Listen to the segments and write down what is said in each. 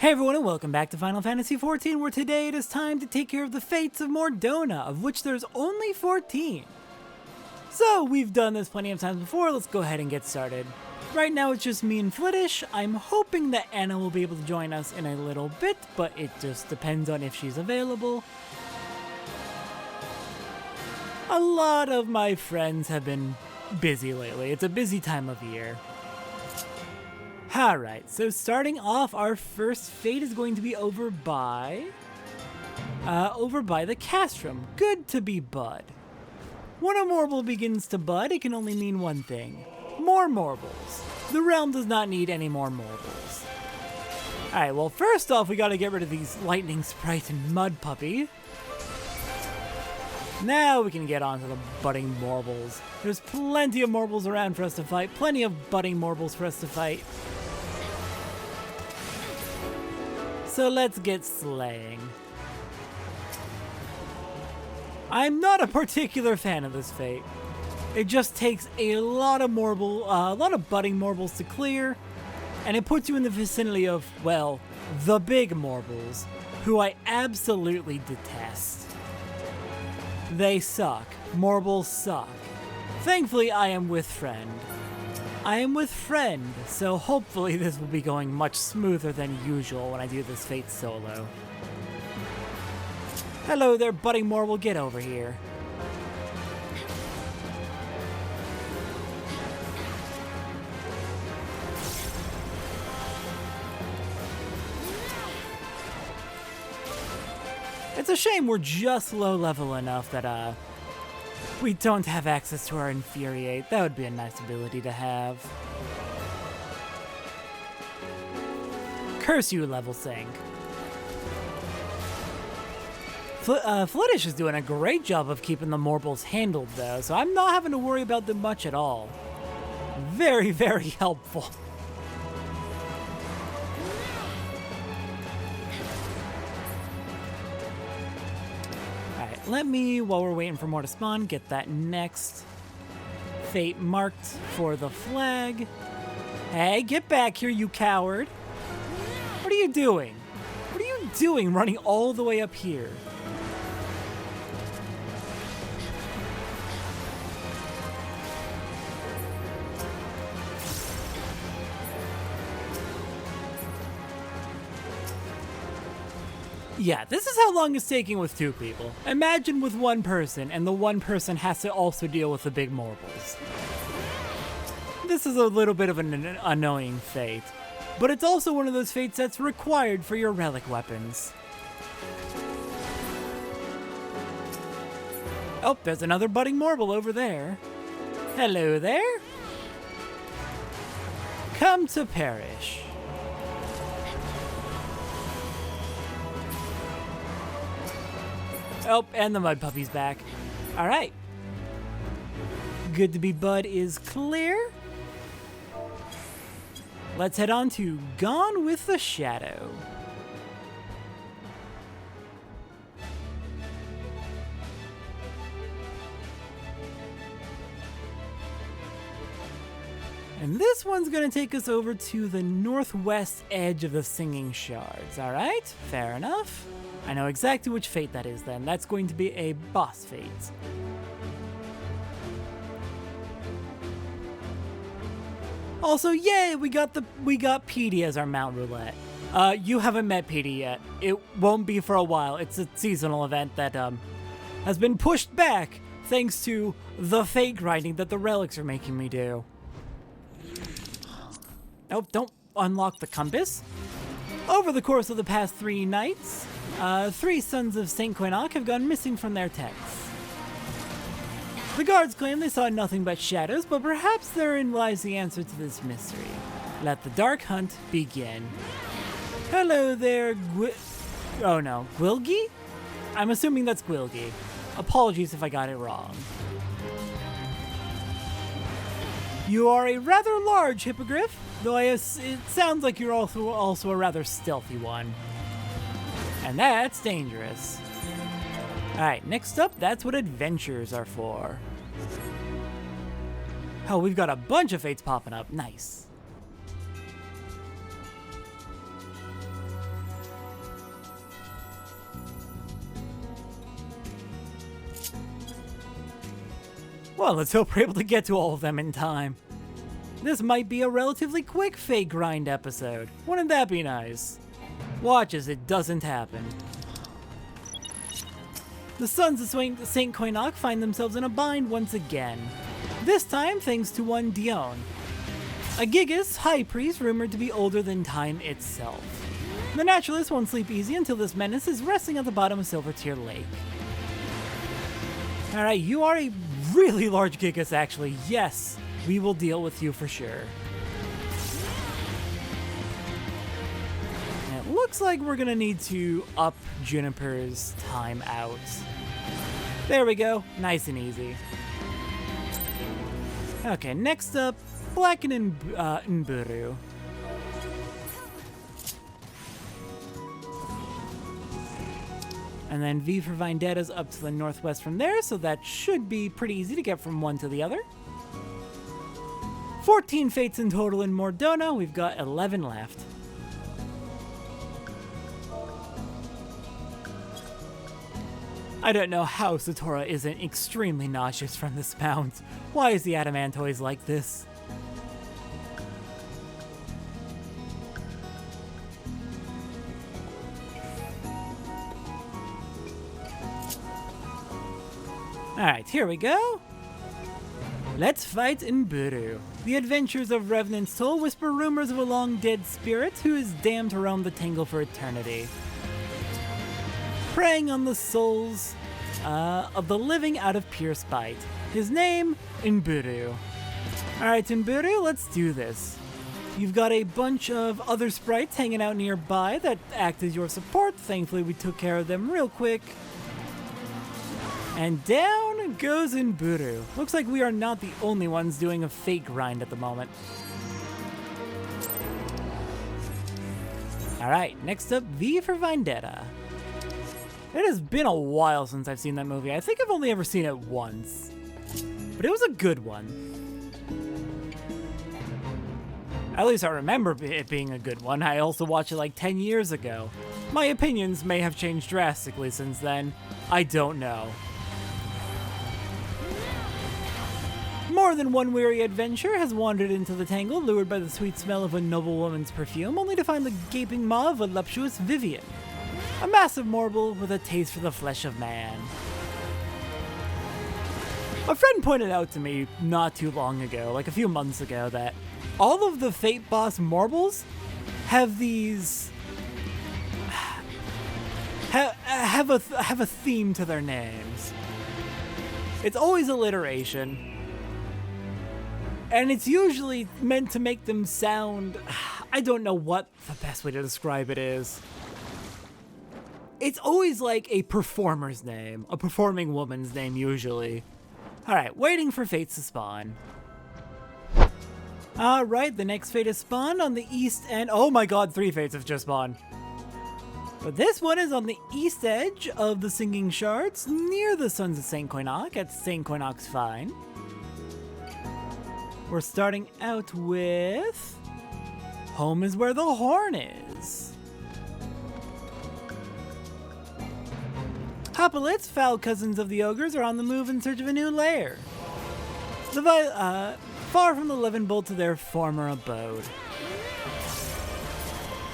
Hey everyone and welcome back to Final Fantasy XIV, where today it is time to take care of the fates of Mor Dhona, of which there's only 14. So we've done this plenty of times before, let's go ahead and get started. Right now it's just me and Flittish. I'm hoping that Anna will be able to join us in a little bit, but it just depends on if she's available. A lot of my friends have been busy lately. It's a busy time of year. Alright, so starting off, our first fate is going to be over by the castrum. Good to be bud. When a morble begins to bud, it can only mean one thing. More morbles. The realm does not need any more morbles. Alright, well first off, we gotta get rid of these lightning sprite and mud puppy. Now we can get on to the budding morbles. There's plenty of morbles around for us to fight, plenty of budding morbles for us to fight. So let's get slaying. I'm not a particular fan of this fate. It just takes a lot of budding morbles to clear, and it puts you in the vicinity of, well, the big morbles, who I absolutely detest. They suck. Morbles suck. Thankfully, I am with friend. So hopefully this will be going much smoother than usual when I do this fate solo. Hello there, budding morble, get over here. It's a shame we're just low level enough that we don't have access to our Infuriate. That would be a nice ability to have. Curse you, level sync. Flittish is doing a great job of keeping the morbles handled though, so I'm not having to worry about them much at all. Very, very helpful. Let me, while we're waiting for more to spawn, get that next fate marked for the flag. Hey, get back here, you coward. What are you doing? What are you doing running all the way up here? Yeah, this is how long it's taking with two people. Imagine with one person, and the one person has to also deal with the big morbles. This is a little bit of an annoying fate, but it's also one of those fates that's required for your relic weapons. Oh, there's another budding morble over there. Hello there. Come to perish. Oh, and the mud puppy's back. All right. Good to be bud is clear. Let's head on to Gone with the Shadow. And this one's gonna take us over to the northwest edge of the Singing Shards. All right, fair enough. I know exactly which fate that is then. That's going to be a boss fate. Also, yay, we got Petey as our Mount Roulette. You haven't met Petey yet. It won't be for a while. It's a seasonal event that has been pushed back thanks to the fate grinding that the relics are making me do. Oh, don't unlock the compass. Over the course of the past 3 nights, 3 sons of Saint Quinoc have gone missing from their texts. The guards claim they saw nothing but shadows, but perhaps therein lies the answer to this mystery. Let the dark hunt begin. Hello there, Gwilgi? I'm assuming that's Gwilgi. Apologies if I got it wrong. You are a rather large hippogriff, though it sounds like you're also a rather stealthy one. And that's dangerous. Alright, next up, that's what adventures are for. Oh, we've got a bunch of fates popping up. Nice. Well, let's hope we're able to get to all of them in time. This might be a relatively quick fate grind episode. Wouldn't that be nice? Watch as it doesn't happen. The sons of St. Koinok find themselves in a bind once again. This time thanks to one Dion, a Gigas high priest rumored to be older than time itself. The naturalist won't sleep easy until this menace is resting at the bottom of Silver Tear Lake. Alright, you are a really large Gigas actually. Yes, we will deal with you for sure. And it looks like we're gonna need to up Juniper's time out. There we go, nice and easy. Okay, next up, Black and Nburu. And then V for Vindetta's up to the northwest from there, so that should be pretty easy to get from one to the other. 14 fates in total in Mor Dhona, we've got 11 left. I don't know how Satora isn't extremely nauseous from this mount. Why is the Adamantoise like this? Alright, here we go. Let's fight Nburu. The adventures of Revenant's Soul whisper rumors of a long-dead spirit who is damned to roam the Tangle for eternity, preying on the souls of the living out of pure spite. His name, Nburu. Alright, Nburu, let's do this. You've got a bunch of other sprites hanging out nearby that act as your support. Thankfully, we took care of them real quick. And down goes Nburu. Looks like we are not the only ones doing a fate grind at the moment. Alright, next up, V for Vinedetta. It has been a while since I've seen that movie. I think I've only ever seen it once. But it was a good one. At least I remember it being a good one. I also watched it like 10 years ago. My opinions may have changed drastically since then. I don't know. More than one weary adventurer has wandered into the Tangle, lured by the sweet smell of a noblewoman's perfume, only to find the gaping maw of a voluptuous Vivian, a massive mortal with a taste for the flesh of man. A friend pointed out to me not too long ago, like a few months ago, that all of the Fate Boss marbles have these have a theme to their names. It's always alliteration. And it's usually meant to make them sound, I don't know what the best way to describe it is. It's always like a performer's name, a performing woman's name usually. Alright, waiting for fates to spawn. Alright, the next fate is spawned on the east end. Oh my god, 3 fates have just spawned. But this one is on the east edge of the Singing Shards, near the Sons of St. Koinok at St. Koinok's Fine. We're starting out with Home is Where the Horn Is. Hoplitz, foul cousins of the ogres, are on the move in search of a new lair, far from the Levin Bolt to their former abode.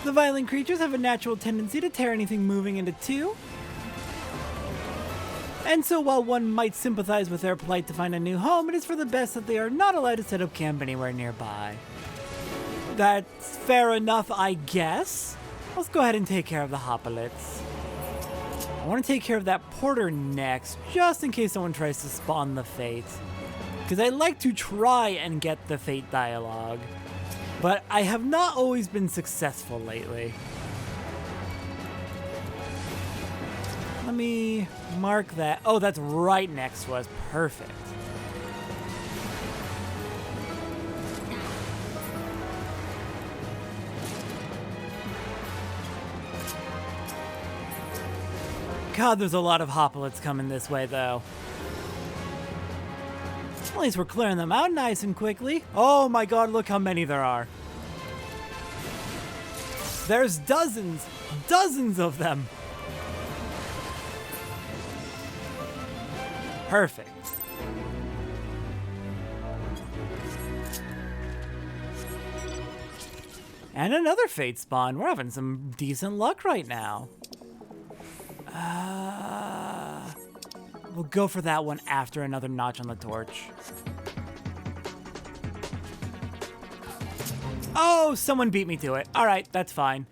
The violent creatures have a natural tendency to tear anything moving into two, and so while one might sympathize with their plight to find a new home, it is for the best that they are not allowed to set up camp anywhere nearby. That's fair enough, I guess. Let's go ahead and take care of the Hoplitz. I want to take care of that porter next, just in case someone tries to spawn the fate. Because I like to try and get the fate dialogue, but I have not always been successful lately. Let me mark that. Oh, that's right next to us. Perfect. God, there's a lot of Hoplitz coming this way, though. At least we're clearing them out nice and quickly. Oh my god, look how many there are. There's dozens of them. Perfect. And another Fate spawn. We're having some decent luck right now. We'll go for that one after another notch on the torch. Oh, someone beat me to it. Alright, that's fine.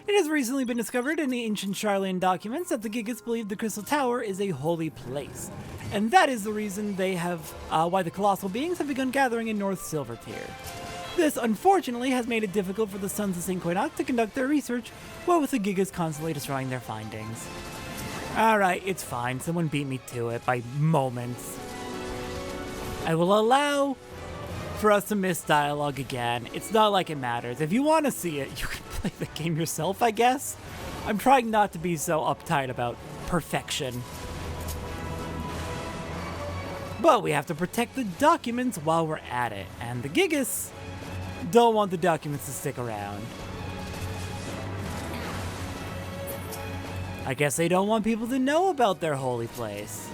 It has recently been discovered in the ancient Charlian documents that the Gigas believe the Crystal Tower is a holy place. And that is the reason they have, why the colossal beings have begun gathering in North Silvertier. This, unfortunately, has made it difficult for the Sons of St. Quainoc to conduct their research, what with the Gigas constantly destroying their findings. Alright, it's fine. Someone beat me to it by moments. I will allow for us to miss dialogue again. It's not like it matters. If you want to see it, you can play the game yourself, I guess. I'm trying not to be so uptight about perfection. But we have to protect the documents while we're at it, and the Gigas don't want the documents to stick around. I guess they don't want people to know about their holy place.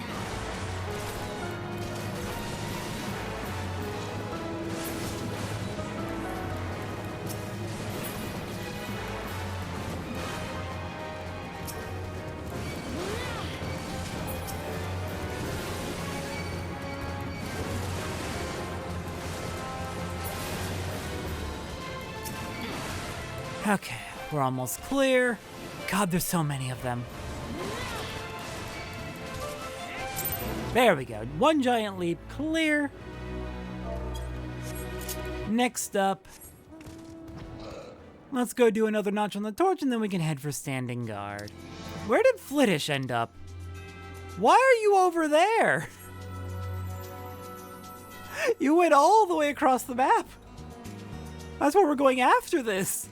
Okay, we're almost clear. God, there's so many of them. There we go. One giant leap clear. Next up, let's go do another notch on the torch and then we can head for standing guard. Where did Flittish end up? Why are you over there? You went all the way across the map. That's where we're going after this.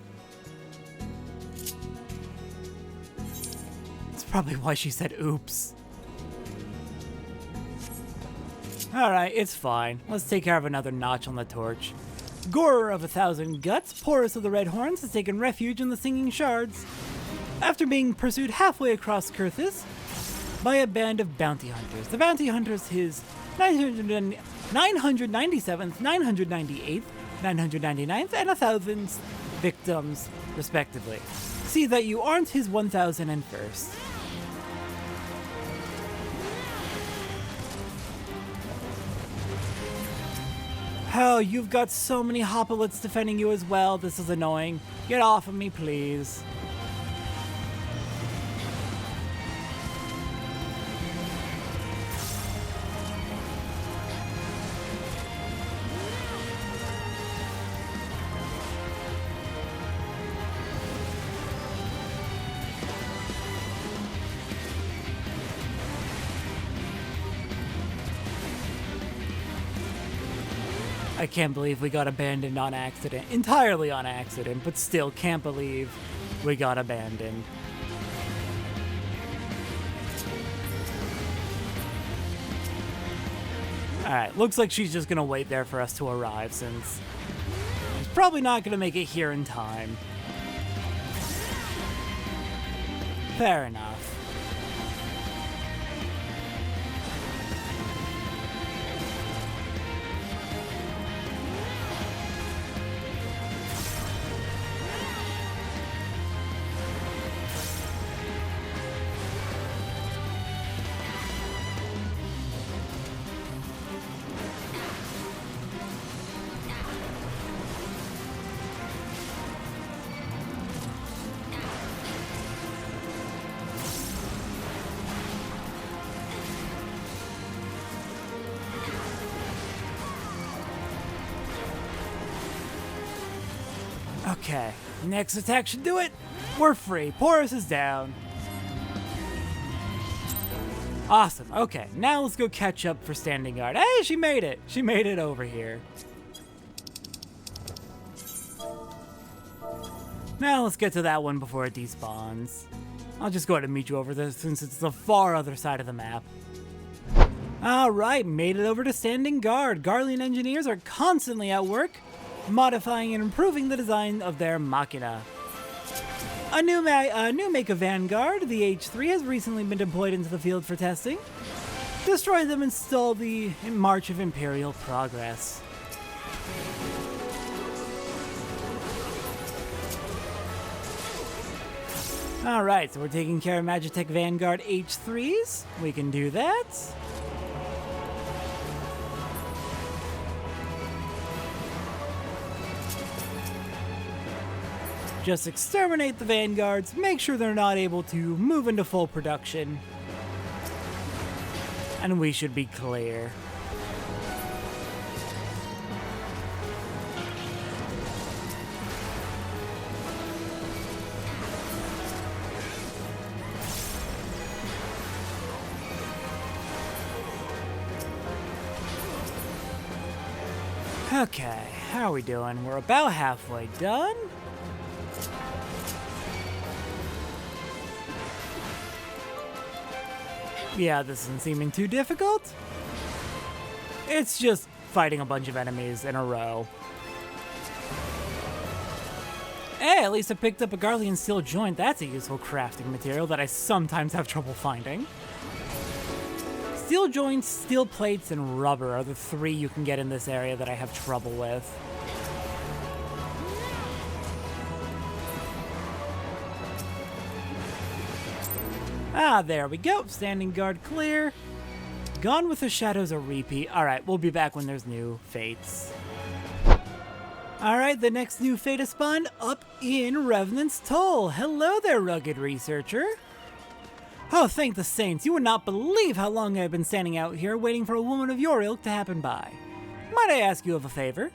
Probably why she said oops. Alright, it's fine. Let's take care of another notch on the torch. Gorer of 1,000 Guts, Porus of the Red Horns, has taken refuge in the Singing Shards after being pursued halfway across Kurthis by a band of bounty hunters. The bounty hunters, his 997th, 998th, 999th, and 1,000th victims, respectively. See that you aren't his 1,001st. Oh, you've got so many hoplets defending you as well. This is annoying. Get off of me, please. I can't believe we got abandoned on accident. Entirely on accident, but still can't believe we got abandoned. Alright, looks like she's just gonna wait there for us to arrive since she's probably not gonna make it here in time. Fair enough. Okay, next attack should do it. We're free. Porus is down. Awesome. Okay, now let's go catch up for standing guard. Hey, she made it. She made it over here. Now let's get to that one before it despawns. I'll just go ahead and meet you over there since it's the far other side of the map. Alright, made it over to standing guard. Garlean engineers are constantly at work, modifying and improving the design of their machina. A new make of Vanguard, the H3, has recently been deployed into the field for testing. Destroy them and stall the march of Imperial progress. Alright, so we're taking care of Magitech Vanguard H3s. We can do that. Just exterminate the Vanguards, make sure they're not able to move into full production. And we should be clear. Okay, how are we doing? We're about halfway done. Yeah, this isn't seeming too difficult. It's just fighting a bunch of enemies in a row. Hey, at least I picked up a Garlean steel joint. That's a useful crafting material that I sometimes have trouble finding. Steel joints, steel plates, and rubber are the three you can get in this area that I have trouble with. Ah, there we go. Standing guard clear. Gone with the Shadows a repeat. Alright, we'll be back when there's new fates. Alright, the next new fate has spawned up in Revenant's Toll. Hello there, rugged researcher. Oh, thank the saints, you would not believe how long I've been standing out here waiting for a woman of your ilk to happen by. Might I ask you of a favor?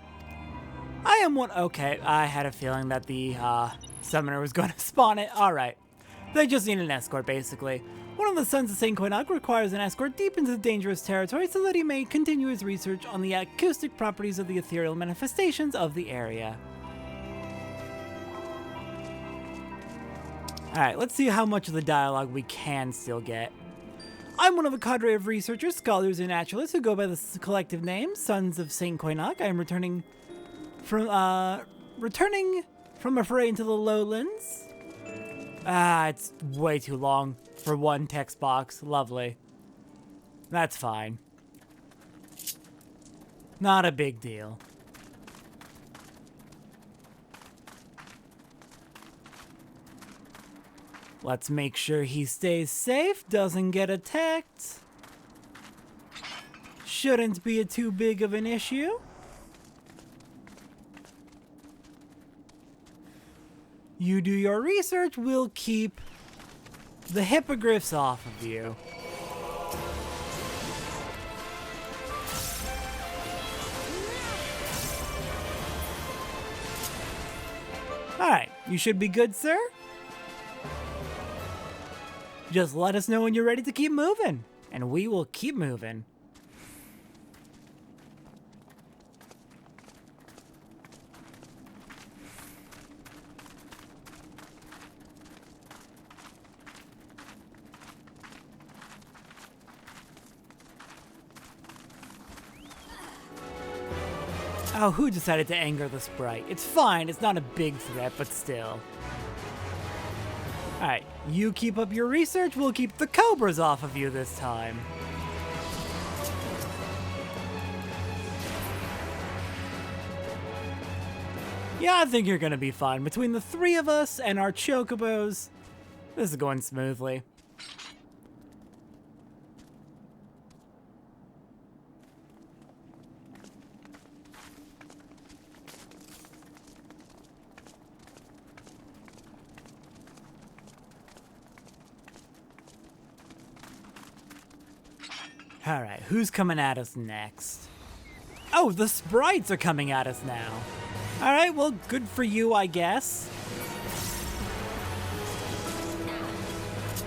I am one— okay, I had a feeling that the, summoner was going to spawn it. Alright. They just need an escort, basically. One of the sons of St. Koinak requires an escort deep into the dangerous territory so that he may continue his research on the acoustic properties of the ethereal manifestations of the area. Alright, let's see how much of the dialogue we can still get. I'm one of a cadre of researchers, scholars, and naturalists who go by the collective name Sons of St. Koinak. I am returning from a foray into the lowlands. Ah, it's way too long for one text box. Lovely. That's fine. Not a big deal. Let's make sure he stays safe, doesn't get attacked. Shouldn't be too big of an issue. You do your research, we'll keep the hippogriffs off of you. Alright, you should be good, sir. Just let us know when you're ready to keep moving, and we will keep moving. Oh, who decided to anger the sprite? It's fine, it's not a big threat, but still. Alright, you keep up your research, we'll keep the cobras off of you this time. Yeah, I think you're gonna be fine. Between the three of us and our chocobos, this is going smoothly. Alright, who's coming at us next? Oh, the sprites are coming at us now. Alright, well, good for you, I guess.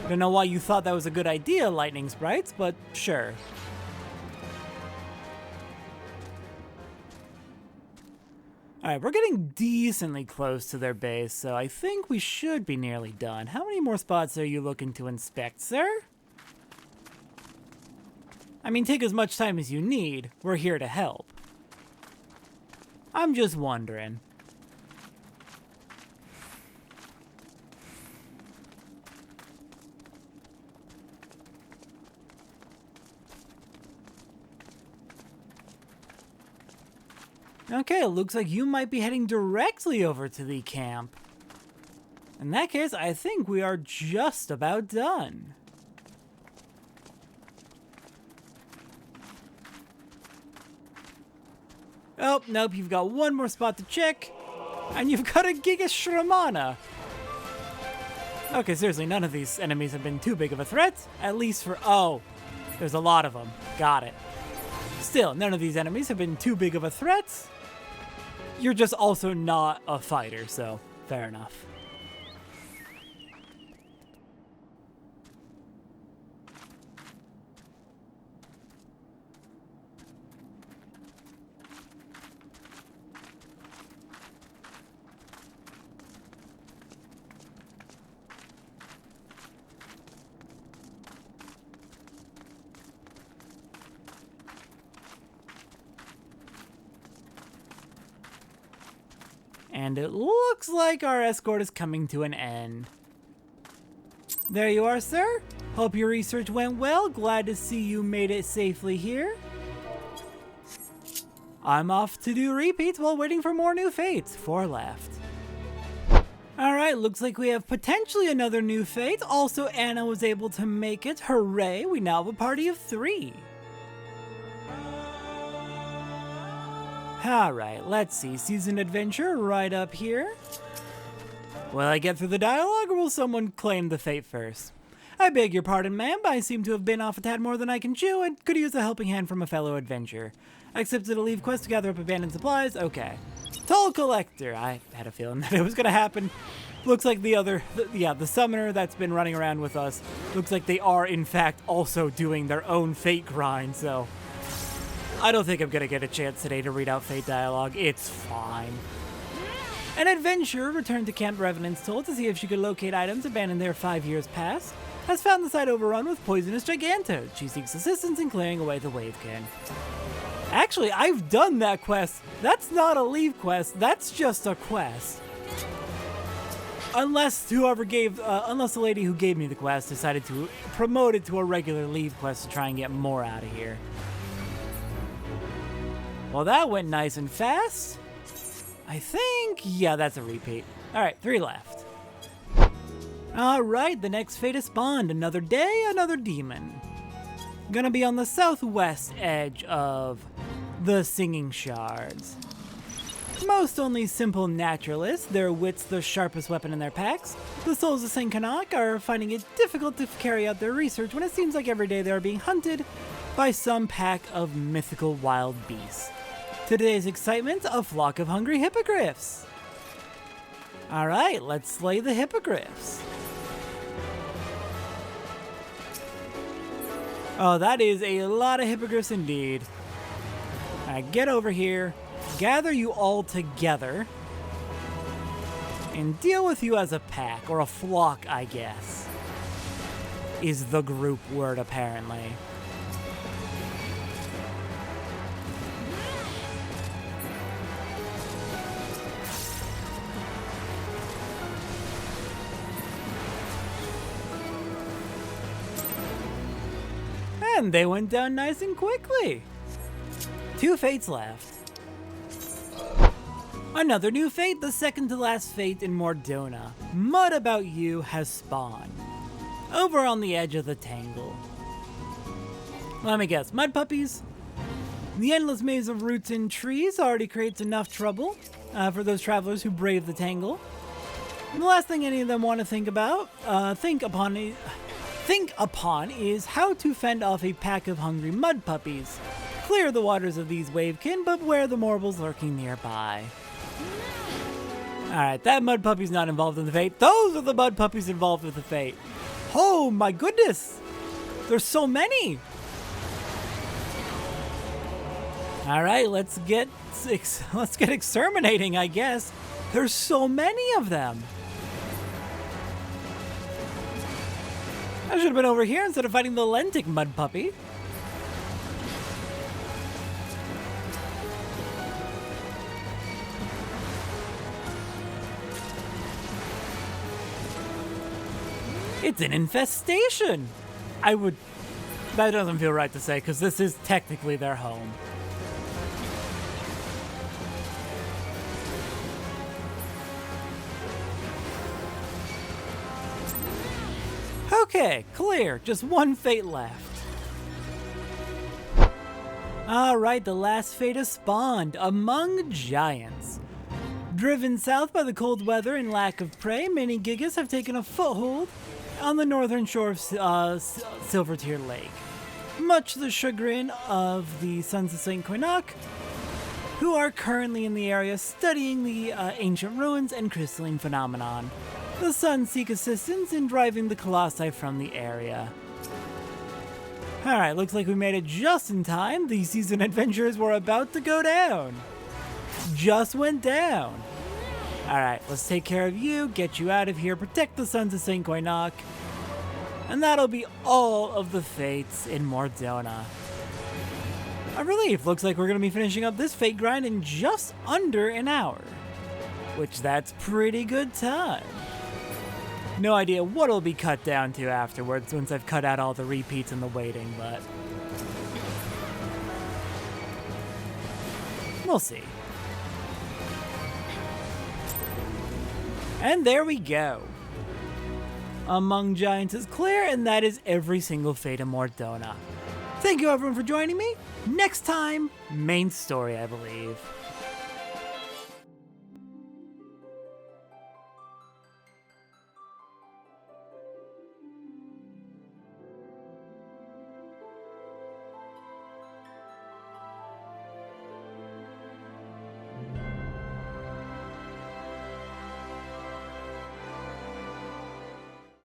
Don't know why you thought that was a good idea, lightning sprites, but sure. Alright, we're getting decently close to their base, so I think we should be nearly done. How many more spots are you looking to inspect, sir? I mean, take as much time as you need. We're here to help. I'm just wondering. Okay, it looks like you might be heading directly over to the camp. In that case, I think we are just about done. Oh, nope, you've got one more spot to check. And you've got a Giga Shramana. Okay, seriously, none of these enemies have been too big of a threat. At least for... Oh, there's a lot of them. Got it. Still, none of these enemies have been too big of a threat. You're just also not a fighter, so fair enough. And it looks like our escort is coming to an end. There you are, sir. Hope your research went well. Glad to see you made it safely here. I'm off to do repeats while waiting for more new fates. 4 left. Alright, looks like we have potentially another new fate. Also, Anna was able to make it. Hooray, we now have a party of 3. Alright, let's see. Season adventure right up here. Will I get through the dialogue or will someone claim the fate first? I beg your pardon, ma'am, but I seem to have been off a tad more than I can chew and could use a helping hand from a fellow adventurer. I accepted a leave quest to gather up abandoned supplies. Okay. Toll collector. I had a feeling that it was going to happen. Looks like the summoner that's been running around with us, looks like they are in fact also doing their own fate grind, so... I don't think I'm gonna get a chance today to read out fate dialogue. It's fine. An adventurer returned to Camp Revenant's Toll to see if she could locate items abandoned there 5 years past, has found the site overrun with poisonous gigantoads. She seeks assistance in clearing away the wavekin. Actually, I've done that quest. That's not a leave quest, that's just a quest. Unless unless the lady who gave me the quest decided to promote it to a regular leave quest to try and get more out of here. Well, that went nice and fast. I think, yeah, that's a repeat. All right, 3 left. All right, the next fate is spawned. Another day, another demon. Gonna be on the southwest edge of the Singing Shards. Most only simple naturalists, their wits the sharpest weapon in their packs. The souls of Saint Canuck are finding it difficult to carry out their research when it seems like every day they are being hunted by some pack of mythical wild beasts. Today's excitement, a flock of hungry hippogriffs. Alright, let's slay the hippogriffs. Oh, that is a lot of hippogriffs indeed. Alright, get over here, gather you all together, and deal with you as a pack, or a flock, I guess, is the group word apparently. And they went down nice and quickly. 2 fates left. Another new fate, the second to last fate in Mor Dhona. Mud About You has spawned. Over on the edge of the Tangle. Let me guess, mud puppies? The endless maze of roots and trees already creates enough trouble for those travelers who brave the Tangle. And the last thing any of them want to think upon is how to fend off a pack of hungry mud puppies. Clear the waters of these wavekin, but beware the mortals lurking nearby. Alright, that mud puppy's not involved in the fate. Those are the mud puppies involved with the fate. Oh my goodness! There's so many! Alright, let's get exterminating, I guess. There's so many of them. I should have been over here instead of fighting the Lentic mud puppy. It's an infestation! That doesn't feel right to say, because this is technically their home. Okay, clear. Just one fate left. Alright, the last fate has spawned, Among Giants. Driven south by the cold weather and lack of prey, many Gigas have taken a foothold on the northern shore of Silvertear Lake. Much to the chagrin of the Sons of St. Quinoc, who are currently in the area studying the ancient ruins and crystalline phenomenon. The Sons seek assistance in driving the Colossi from the area. Alright, looks like we made it just in time. The season adventures were about to go down. Just went down. Alright, let's take care of you, get you out of here, protect the Sons of St. Quinoc, and that'll be all of the fates in Mor Dhona. A relief. Looks like we're going to be finishing up this fate grind in just under an hour, which that's pretty good time. No idea what it'll be cut down to afterwards once I've cut out all the repeats and the waiting, but we'll see. And there we go. Among Giants is clear, and that is every single fate of Mor Dhona. Thank you everyone for joining me. Next time, main story, I believe.